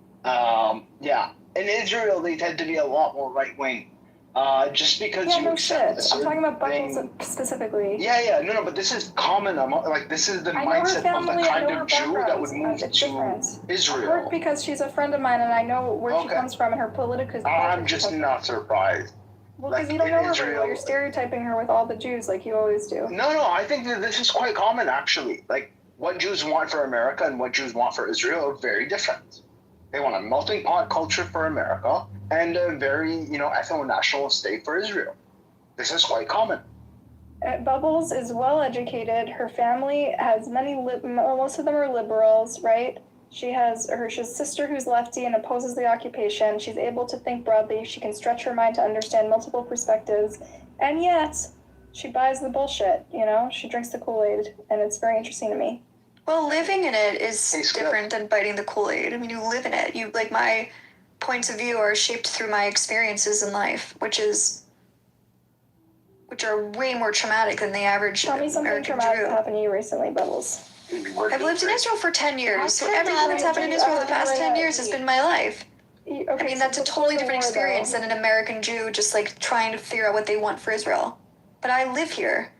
Yeah. In Israel, they tend to be a lot more right wing. Just because you accept I'm talking about Bubbles specifically. Yeah. No, but this is common. Like, this is the mindset of the kind of Jew that would move to Israel. I heard because she's a friend of mine, and I know where she comes from and her political. I'm just not surprised. Well, because you don't know her very well. You're stereotyping her with all the Jews like you always do. No, I think that this is quite common, actually. Like, what Jews want for America and what Jews want for Israel are very different. They want a melting pot culture for America and a very, ethno-national state for Israel. This is quite common. Bubbles is well educated. Her family has most of them are liberals, right? She has her sister who's lefty and opposes the occupation. She's able to think broadly. She can stretch her mind to understand multiple perspectives. And yet, she buys the bullshit, you know? She drinks the Kool-Aid, and it's very interesting to me. Well, living in it is Tastes different than biting the Kool-Aid. I mean, you live in it. You like my points of view are shaped through my experiences in life, which are way more traumatic than the average Tell me something American traumatic Jew. happened to you recently, Bubbles. I've lived in Israel for 10 years, so everything that's happened in Israel the past 10 years has been my life. Okay, I mean, that's a totally different experience than an American Jew just like trying to figure out what they want for Israel. But I live here.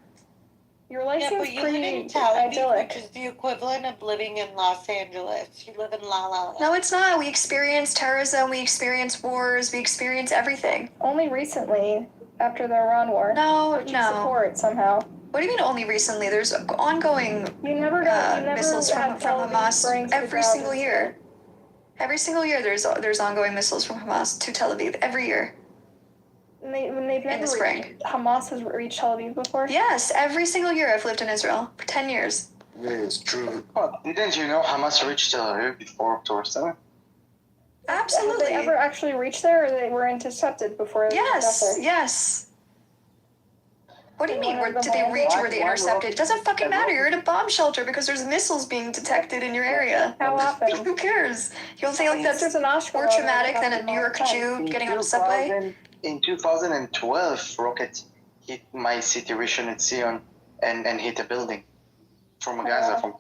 Your life Yeah, seems but you live pretty in Tel Aviv, idyllic. which is the equivalent of living in Los Angeles. You live in La La Land. No, it's not. We experience terrorism, we experience wars, we experience everything. Only recently, after the Iran war. No, which you support somehow. What do you mean only recently? There's ongoing You never missiles had from Hamas spraying to the every ground single and year. Every single year there's ongoing missiles from Hamas to Tel Aviv. Every year. And they've never the spring. Hamas has reached Tel Aviv before? Yes, every single year I've lived in Israel for 10 years. Yeah, it's true. Oh, didn't you know Hamas reached Tel Aviv before October 7th? Absolutely. Have they ever actually reached there, or they were intercepted before they got there? Yes. What do you mean? One of Did they them reach or were they why intercepted? It doesn't fucking matter. You're in a bomb shelter because there's missiles being detected in your area. How often? Who cares? You don't think like that's There's an Oscar more traumatic than a New York Jew getting on a subway? In 2012, rocket hit my city, Rishon LeZion, and hit a building from Gaza. From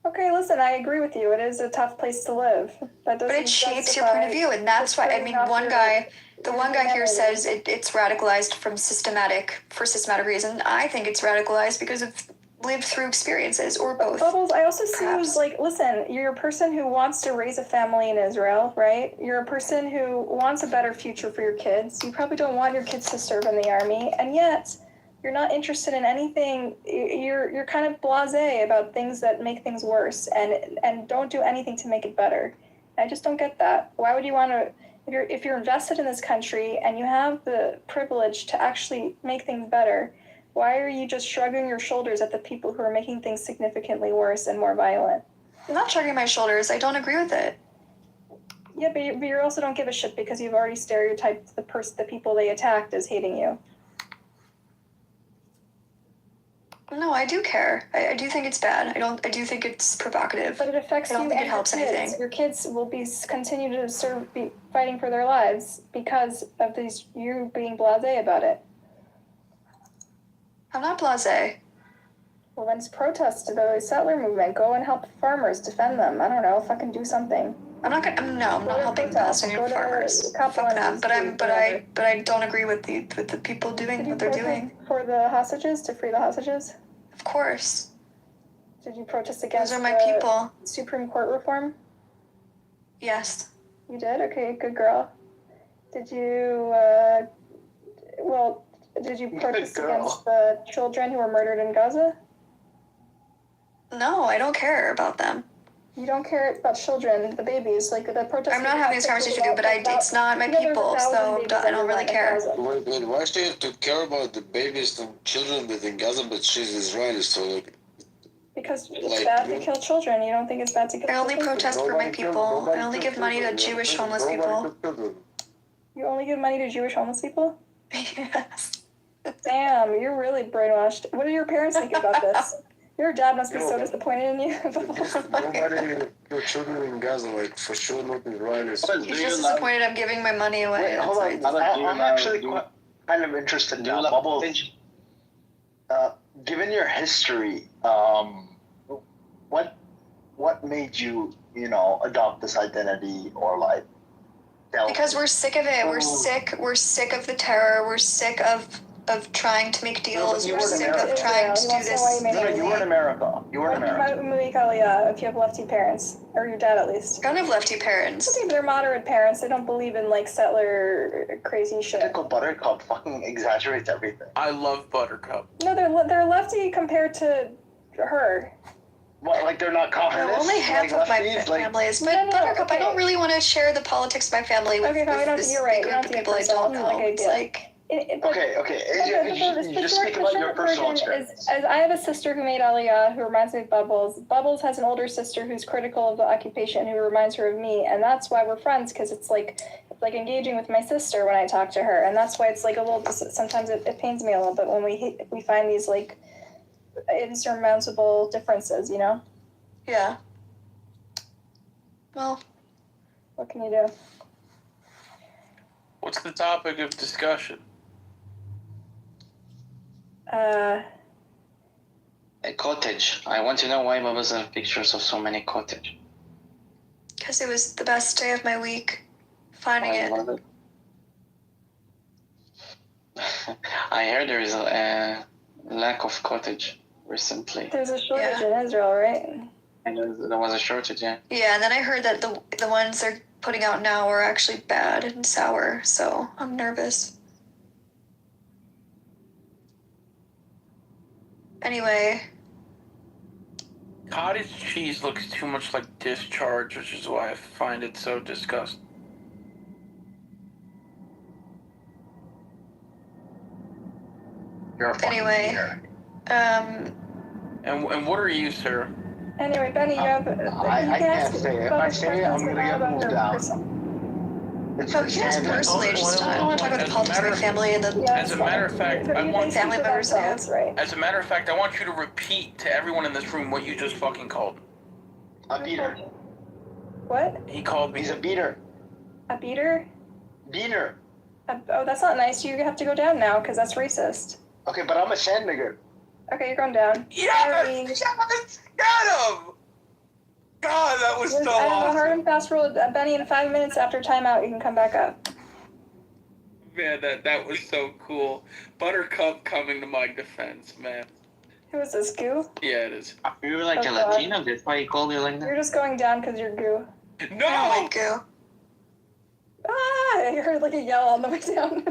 Okay, listen, I agree with you. It is a tough place to live. That doesn't But it shapes your point of view, and that's why, I mean, the one guy here says it's radicalized for systematic reason. I think it's radicalized because of lived through experiences, or both. Bubbles, I also see you as like, listen, you're a person who wants to raise a family in Israel, right? You're a person who wants a better future for your kids. You probably don't want your kids to serve in the army, and yet you're not interested in anything. You're kind of blasé about things that make things worse, and don't do anything to make it better. I just don't get that. Why would you want to? If you're invested in this country and you have the privilege to actually make things better, why are you just shrugging your shoulders at the people who are making things significantly worse and more violent? I'm not shrugging my shoulders. I don't agree with it. Yeah, but you also don't give a shit because you've already stereotyped the people they attacked as hating you. No, I do care. I do think it's bad. I do think it's provocative. But it affects you. I don't think it helps anything. Your kids will continue to be fighting for their lives because of you being blasé about it. I'm not blasé. Well, then protest the settler movement. Go and help farmers, defend them. I don't know, fucking do something. I'm not helping Palestinian farmers. Fuck that. But I don't agree with the people doing what they're doing. For the hostages, to free the hostages? Of course. Did you protest against Those are my people. Supreme Court reform? Yes. You did? Okay, good girl. Did you protest against the children who were murdered in Gaza? No, I don't care about them. You don't care about children, the babies, like the protest. I'm not having this conversation with you, but it's not my people, so I don't really care. Wait, why do you have to care about the babies and children within Gaza, but she's Israeli, so like... Because it's bad to kill children. You don't think it's bad to kill children? I only protest for my people. I only give money to Jewish homeless people. You only give money to Jewish homeless people? Yes. Damn, you're really brainwashed. What do your parents think about this? Your dad must be so disappointed in you. Nobody your children in Gaza, like, for sure not Israelis. He's just disappointed I'm giving my money away. Wait, hold on. I'm actually kind of interested now. Bubbles, given your history, what made you, adopt this identity or like? Because we're sick of it. We're sick of the terror. We're sick of trying to make deals. We're sick of trying to do this. No, you were in America. You were in America. If you have lefty parents, or your dad at least. I don't have lefty parents. I think they're moderate parents. They don't believe in like settler crazy shit. Typical Buttercup fucking exaggerates everything. I love Buttercup. No, they're lefty compared to her. What, like they're not communists? Only half of my family is, but Buttercup, okay. I don't really want to share the politics of my family with, you're right. group of people I don't know. It's like You just speak about your personal experience. As I have a sister who made Aliyah, who reminds me of Bubbles. Bubbles has an older sister who's critical of the occupation, who reminds her of me, and that's why we're friends, because it's like engaging with my sister when I talk to her, and that's why it's like a little. Sometimes it pains me a little bit when we find these like insurmountable differences, you know. Yeah. Well, what can you do? What's the topic of discussion? A cottage. I want to know why Bubbles have pictures of so many cottage. Because it was the best day of my week, finding it. I heard there is a lack of cottage recently. There's a shortage in Israel, right? And there was a shortage, yeah. Yeah, and then I heard that the ones they're putting out now are actually bad and sour, so I'm nervous. Anyway. Cottage cheese looks too much like discharge, which is why I find it so disgusting. Anyway. And what are you, sir? Anyway, Benny, you have. I can't say it. If I say it, I'm gonna get moved down. So here's personally, I don't want to talk about the politics of my family and the. As a matter of fact, I want family members I have. As a matter of fact, I want you to repeat to everyone in this room what you just fucking called. A beater. What? He called me. He's a beater. A beater? Beater. Oh, that's not nice. You have to go down now because that's racist. Okay, but I'm a sandmaker. Okay, you're going down. Yes! Got him! God, that was so awesome. I have a hard and fast rule. Benny, in 5 minutes after timeout, you can come back up. Man, that was so cool. Buttercup coming to my defense, man. Who is this, Goo? Yeah, it is. You were like a Latino, that's why he called you like that? You're just going down because you're Goo. No! I don't like Goo. Ah! I heard like a yell on the way down.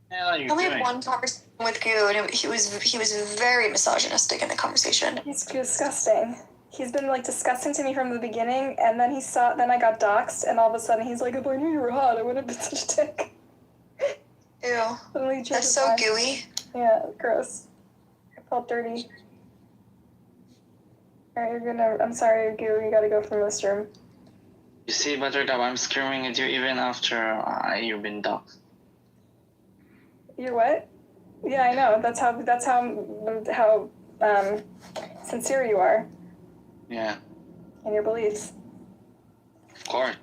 I only had one conversation with Goo, and he was very misogynistic in the conversation. He's disgusting. He's been like disgusting to me from the beginning, and then then I got doxxed, and all of a sudden he's like, if I knew you were hot, I wouldn't have been such a dick. Ew. That's so gooey. Yeah, gross. I felt dirty. Alright, I'm sorry, Goo, you gotta go from this room. You see, Buttercup, I'm screaming at you even after you've been doxxed. You're what? Yeah, I know. That's how sincere you are. Yeah. In your beliefs. Of course.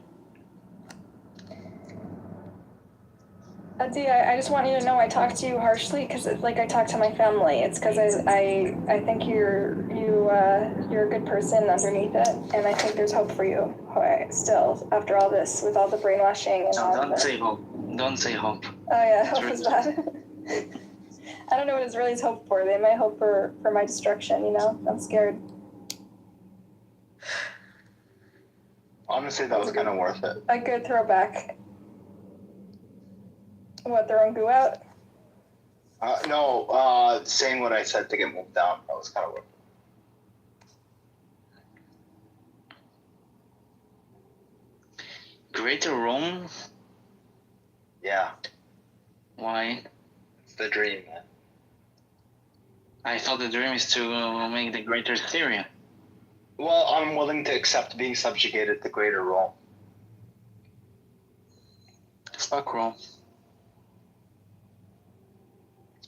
Adi, I just want you to know I talk to you harshly because like I talk to my family. It's because I think you're a good person underneath it, and I think there's hope for you still after all this with all the brainwashing and all. Don't say hope. Don't say hope. Oh yeah, hope is bad. I don't know what Israelis hope for. They might hope for my destruction. You know, I'm scared. Honestly, that was kind of worth it. A good throwback. What, throwing Goo out? No, saying what I said to get moved down. That was kind of worth it. Greater Rome? Yeah. Why? It's the dream, man. I thought the dream is to make the Greater Syria. Well, I'm willing to accept being subjugated to Greater Rome. Fuck Rome.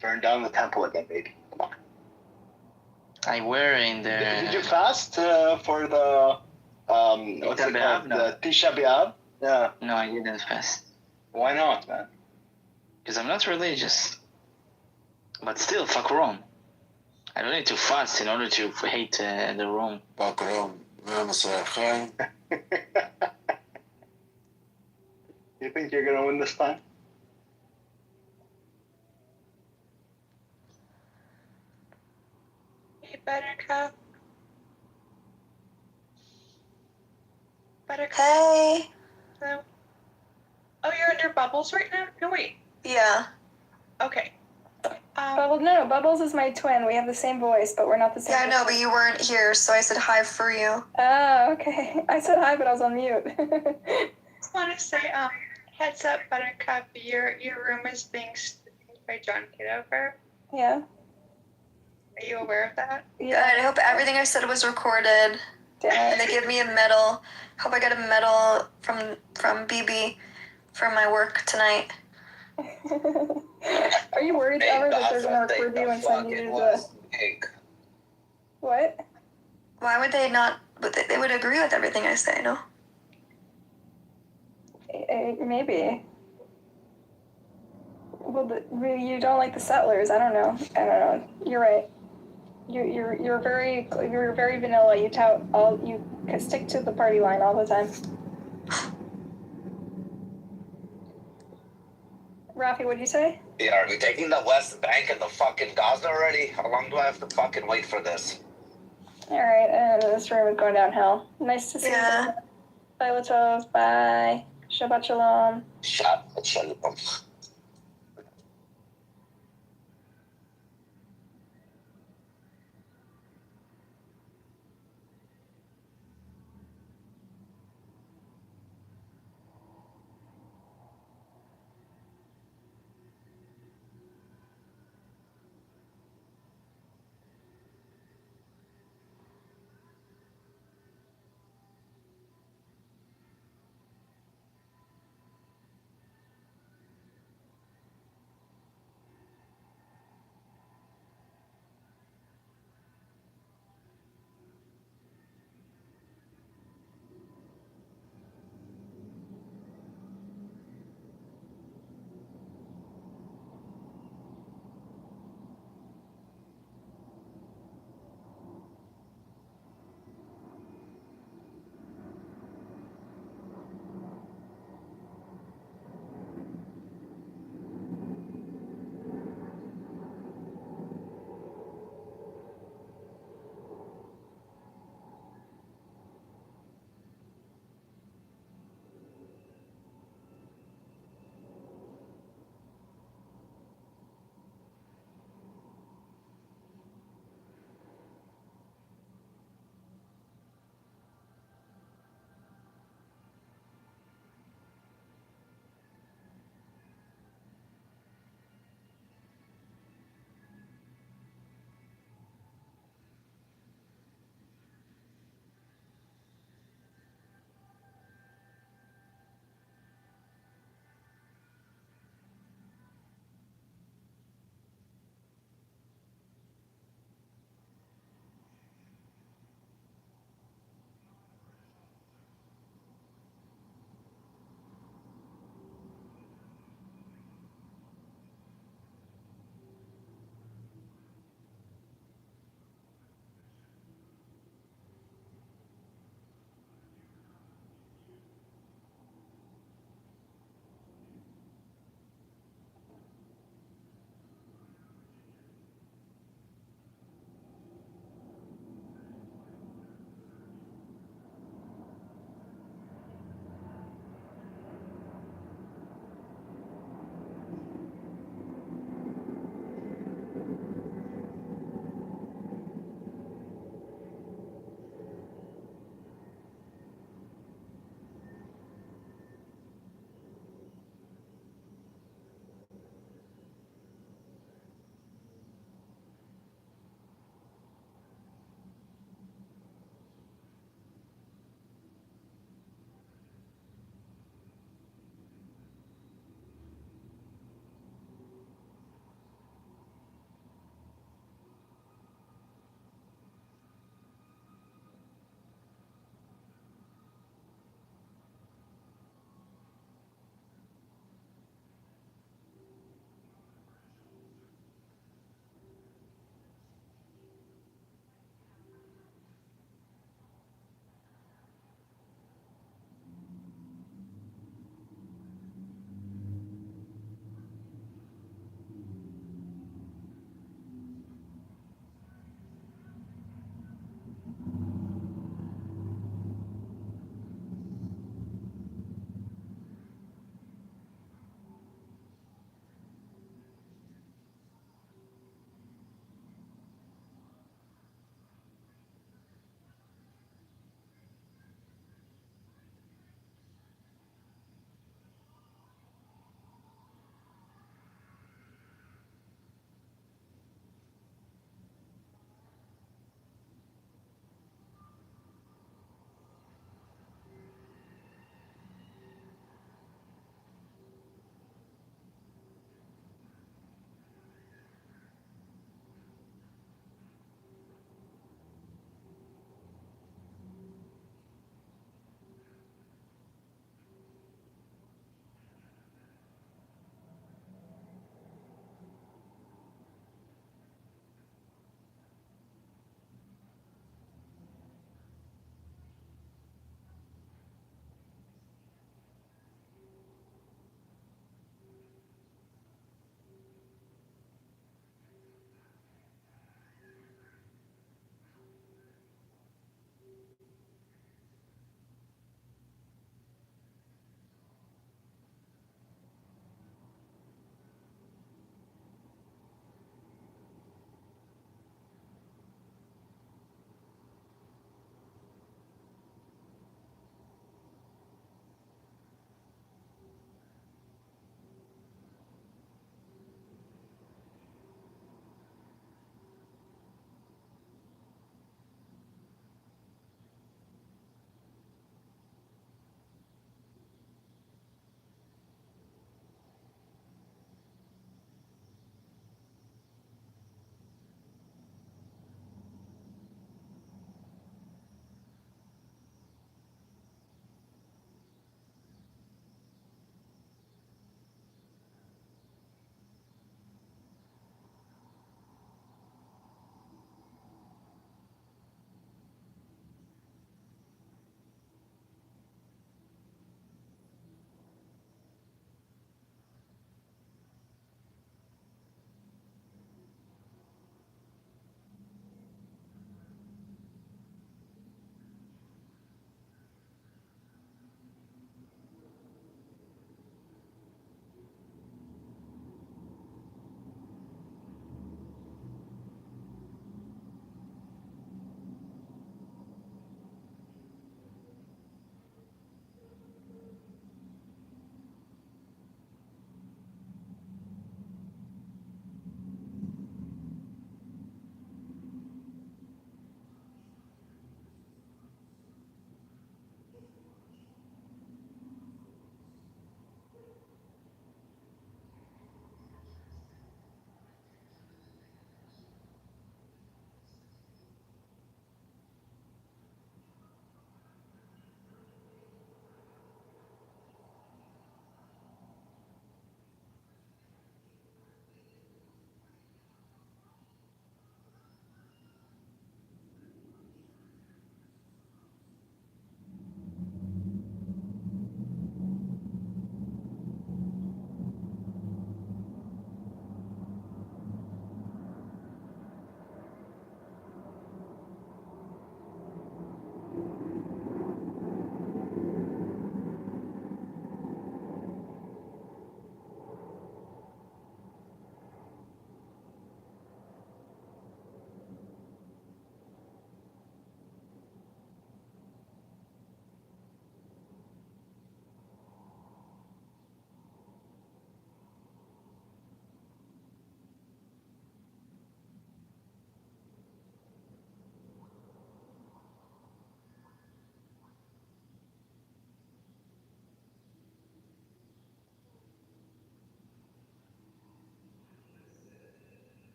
Burn down the temple again, baby. Come on. I were in there. Did you fast for the what's it called? No. The Tisha B'Av? Yeah. No, I didn't fast. Why not, man? Because I'm not religious. But still, fuck Rome. I don't need to fast in order to hate the Rome. Fuck Rome. You think you're gonna win this time? Buttercup. Buttercup. Hey. Hello. Oh, you're under Bubbles right now? No, wait. Yeah. Okay. No, Bubbles is my twin. We have the same voice, but we're not the same. Yeah, I know, but you weren't here, so I said hi for you. Oh, okay. I said hi, but I was on mute. Just want to say, heads up, Buttercup, your room is being streamed by John Kitover. Yeah. Are you aware of that? Yeah. I hope everything I said was recorded. And they give me a medal. Hope I get a medal from BB for my work tonight. Are you worried ever that they're gonna record you and send you to the... What? Why would they not? But they would agree with everything I say, no? Maybe. Well, you don't like the settlers. I don't know. You're right. You're very vanilla. You stick to the party line all the time. Rafi, what'd you say? Yeah, are we taking the West Bank and the fucking Gaza already? How long do I have to fucking wait for this? Alright, this room is going downhill. Nice to see you. Bye, Latos. Bye. Shabbat shalom. Shabbat shalom.